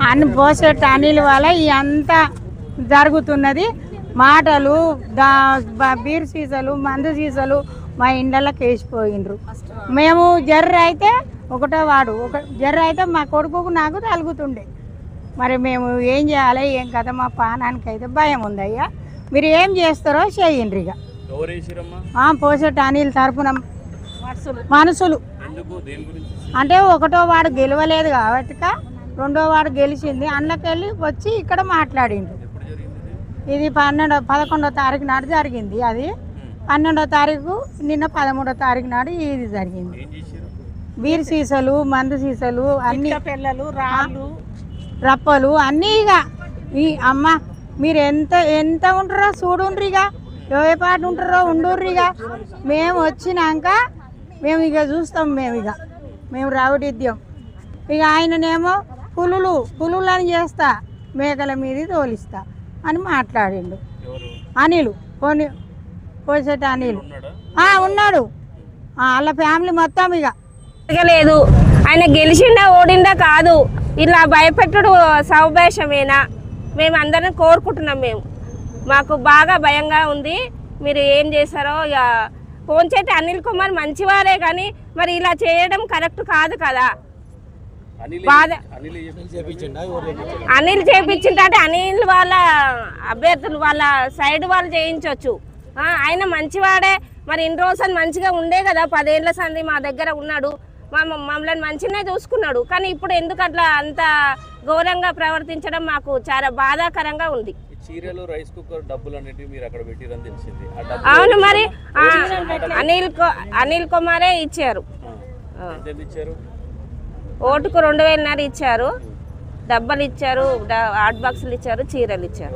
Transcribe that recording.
అన్ని పోసేట అనిల్ వల్ల అంతా జరుగుతున్నది. మాటలు బీర్ సీసాలు మందు సీసాలు మా ఇండ్లకి వేసిపోయిండ్రు. మేము జర్ర అయితే ఒకటో వాడు జర్ర అయితే మా కొడుకు నాకు తలుగుతుండే. మరి మేము ఏం చేయాలి ఏం కదా, మా పానానికి అయితే భయం ఉందయ్యా. మీరు ఏం చేస్తారో చేయండి. ఇక పోసేట అనిల్ తరపున మనుషులు అంటే ఒకటో వాడు గెలవలేదు కాబట్టి రెండో వాడు గెలిచింది. అందులోకెళ్ళి వచ్చి ఇక్కడ మాట్లాడిండు. ఇది 11వ తారీఖు నాడు జరిగింది. అది 12వ తారీఖు, నిన్న 13వ తారీఖు నాడు ఇది జరిగింది. బీర్ సీసాలు మందు సీసాలు అన్ని పిల్లలు రాళ్ళు రప్పలు అన్నీ. ఇక ఈ అమ్మ మీరు ఎంత ఉంటారో చూడుండ్రి. ఇక ఏ పాట ఉంటారో ఉండుర్రిగా. మేము వచ్చినాక మేము ఇక చూస్తాం. మేము రౌడిద్యం. ఇక ఆయననేమో పులులని చేస్తా, మేకల మీద తోలిస్తా అని మాట్లాడిండు అనిల్. పోసేట అనిల్ ఉన్నాడు. వాళ్ళ ఫ్యామిలీ మొత్తం ఇక లేదు. ఆయన గెలిచిండా ఓడిండా కాదు, ఇలా భయపెట్టుడు సౌభేషమేనా మేము అందరం కోరుకుంటున్నాం. మాకు బాగా భయంగా ఉంది. మీరు ఏం చేశారో ఇక పోంచేటి అనిల్ కుమార్ మంచివారే, కానీ మరి ఇలా చేయడం కరెక్ట్ కాదు కదా. అనిల్ చేయించింటే అనిల్ వాళ్ళ అభ్యర్థులు వాళ్ళ సైడ్ వాళ్ళు చేయించవచ్చు. ఆయన మంచివాడే, మరి ఇన్ని రోజులు మంచిగా ఉండే కదా. 10 ఏళ్ల సంది మా దగ్గర ఉన్నాడు, మమ్మల్ని మంచిగానే చూసుకున్నాడు. కానీ ఇప్పుడు ఎందుకు అట్లా అంత ఘోరంగా ప్రవర్తించడం మాకు చాలా బాధాకరంగా ఉంది. రైస్ కుక్కర్ డబ్బులు అనేవి మీరు అక్కడ పెట్టిరని తెలిసింది. అవును, మరి అనిల్ కుమారే ఇచ్చారు. ఓటుకు 2000 ఇచ్చారు, డబ్బలు ఇచ్చారు, హాట్ బాక్సులు ఇచ్చారు, చీరలు ఇచ్చారు.